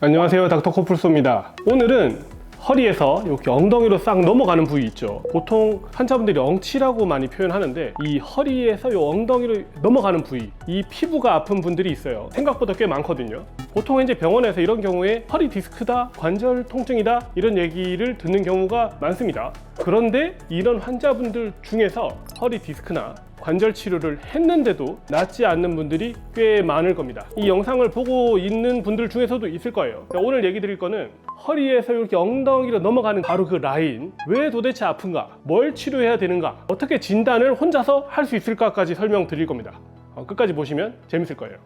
안녕하세요, 닥터 코뿔소입니다. 오늘은 허리에서 이렇게 엉덩이로 싹 넘어가는 부위 있죠. 보통 환자분들이 엉치라고 많이 표현하는데 이 허리에서 이 엉덩이로 넘어가는 부위, 이 피부가 아픈 분들이 있어요. 생각보다 꽤 많거든요. 보통 이제 병원에서 이런 경우에 허리 디스크다, 관절 통증이다 이런 얘기를 듣는 경우가 많습니다. 그런데 이런 환자분들 중에서 허리 디스크나 관절 치료를 했는데도 낫지 않는 분들이 꽤 많을 겁니다. 이 영상을 보고 있는 분들 중에서도 있을 거예요. 오늘 얘기 드릴 거는 허리에서 이렇게 엉덩이로 넘어가는 바로 그 라인, 왜 도대체 아픈가, 뭘 치료해야 되는가, 어떻게 진단을 혼자서 할 수 있을까까지 설명드릴 겁니다. 끝까지 보시면 재밌을 거예요.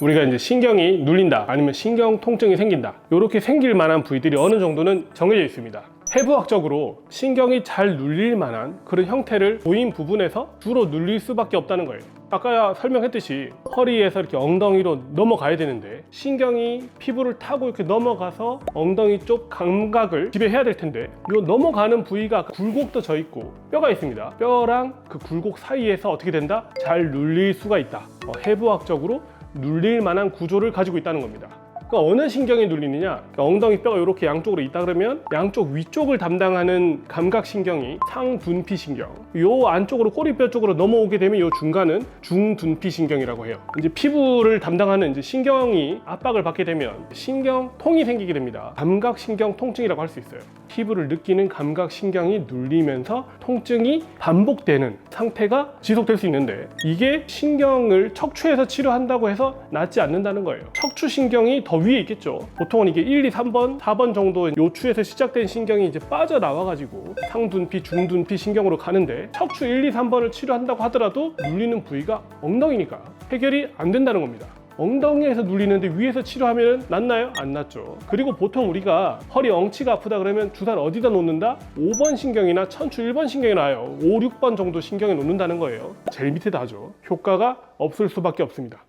우리가 이제 신경이 눌린다, 아니면 신경 통증이 생긴다, 이렇게 생길 만한 부위들이 어느 정도는 정해져 있습니다. 해부학적으로 신경이 잘 눌릴 만한 그런 형태를 보인 부분에서 주로 눌릴 수밖에 없다는 거예요. 아까 설명했듯이 허리에서 이렇게 엉덩이로 넘어가야 되는데 신경이 피부를 타고 이렇게 넘어가서 엉덩이 쪽 감각을 지배해야 될 텐데 이 넘어가는 부위가 굴곡도 져 있고 뼈가 있습니다. 뼈랑 그 굴곡 사이에서 어떻게 된다? 잘 눌릴 수가 있다. 해부학적으로 눌릴 만한 구조를 가지고 있다는 겁니다. 그러니까 어느 신경이 눌리느냐, 그러니까 엉덩이 뼈가 이렇게 양쪽으로 있다 그러면 양쪽 위쪽을 담당하는 감각신경이 상둔피신경, 요 안쪽으로 꼬리뼈 쪽으로 넘어오게 되면 요 중간은 중둔피신경이라고 해요. 이제 피부를 담당하는 이제 신경이 압박을 받게 되면 신경통이 생기게 됩니다. 감각신경 통증이라고 할 수 있어요. 피부를 느끼는 감각신경이 눌리면서 통증이 반복되는 상태가 지속될 수 있는데 이게 신경을 척추에서 치료한다고 해서 낫지 않는다는 거예요. 척추신경이 더 위에 있겠죠. 보통은 이게 1, 2, 3번, 4번 정도 요추에서 시작된 신경이 이제 빠져나와가지고 상둔피, 중둔피 신경으로 가는데 척추 1, 2, 3번을 치료한다고 하더라도 눌리는 부위가 엉덩이니까 해결이 안 된다는 겁니다. 엉덩이에서 눌리는데 위에서 치료하면 낫나요? 안 낫죠. 그리고 보통 우리가 허리 엉치가 아프다 그러면 주사를 어디다 놓는다? 5번 신경이나 척추 1번 신경이 나요. 5, 6번 정도 신경에 놓는다는 거예요. 제일 밑에다 하죠. 효과가 없을 수밖에 없습니다.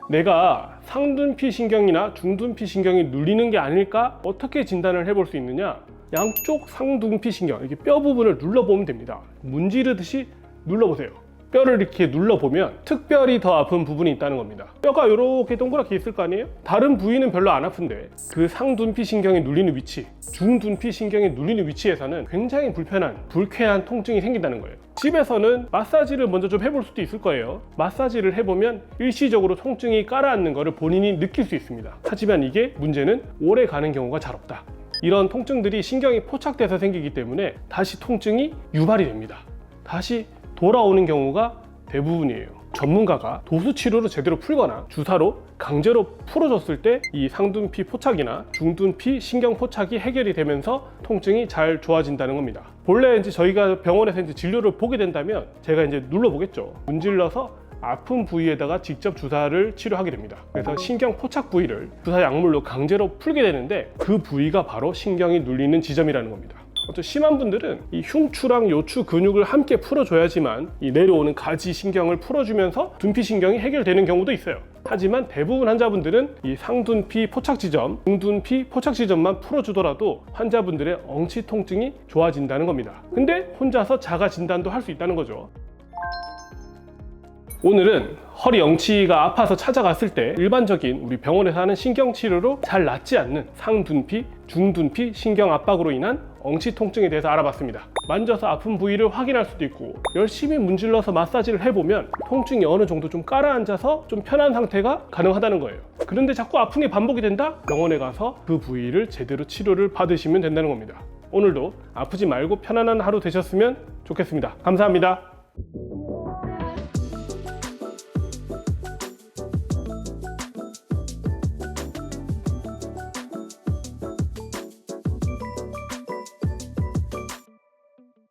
내가 상둔피 신경이나 중둔피 신경이 눌리는 게 아닐까? 어떻게 진단을 해볼 수 있느냐? 양쪽 상둔피 신경, 이렇게 뼈 부분을 눌러보면 됩니다. 문지르듯이 눌러보세요. 뼈를 이렇게 눌러보면 특별히 더 아픈 부분이 있다는 겁니다. 뼈가 이렇게 동그랗게 있을 거 아니에요? 다른 부위는 별로 안 아픈데 그 상둔피 신경이 눌리는 위치, 중둔피 신경이 눌리는 위치에서는 굉장히 불쾌한 통증이 생긴다는 거예요. 집에서는 마사지를 먼저 좀 해볼 수도 있을 거예요. 마사지를 해보면 일시적으로 통증이 가라앉는 것을 본인이 느낄 수 있습니다. 하지만 이게 문제는 오래 가는 경우가 잘 없다. 이런 통증들이 신경이 포착돼서 생기기 때문에 다시 통증이 유발이 됩니다. 다시 돌아오는 경우가 대부분이에요. 전문가가 도수치료로 제대로 풀거나 주사로 강제로 풀어줬을 때 이 상둔피 포착이나 중둔피 신경 포착이 해결이 되면서 통증이 잘 좋아진다는 겁니다. 본래 이제 저희가 병원에서 이제 진료를 보게 된다면 제가 이제 눌러보겠죠. 문질러서 아픈 부위에다가 직접 주사를 치료하게 됩니다. 그래서 신경 포착 부위를 주사 약물로 강제로 풀게 되는데 그 부위가 바로 신경이 눌리는 지점이라는 겁니다. 좀 심한 분들은 이 흉추랑 요추 근육을 함께 풀어줘야지만 이 내려오는 가지 신경을 풀어주면서 둔피 신경이 해결되는 경우도 있어요. 하지만 대부분 환자분들은 이 상둔피 포착 지점, 중둔피 포착 지점만 풀어주더라도 환자분들의 엉치 통증이 좋아진다는 겁니다. 근데 혼자서 자가 진단도 할 수 있다는 거죠. 오늘은 허리 엉치가 아파서 찾아갔을 때 일반적인 우리 병원에서 하는 신경치료로 잘 낫지 않는 상둔피, 중둔피 신경 압박으로 인한 엉치 통증에 대해서 알아봤습니다. 만져서 아픈 부위를 확인할 수도 있고 열심히 문질러서 마사지를 해보면 통증이 어느 정도 좀 가라앉아서 좀 편한 상태가 가능하다는 거예요. 그런데 자꾸 아픈 게 반복이 된다? 병원에 가서 그 부위를 제대로 치료를 받으시면 된다는 겁니다. 오늘도 아프지 말고 편안한 하루 되셨으면 좋겠습니다. 감사합니다.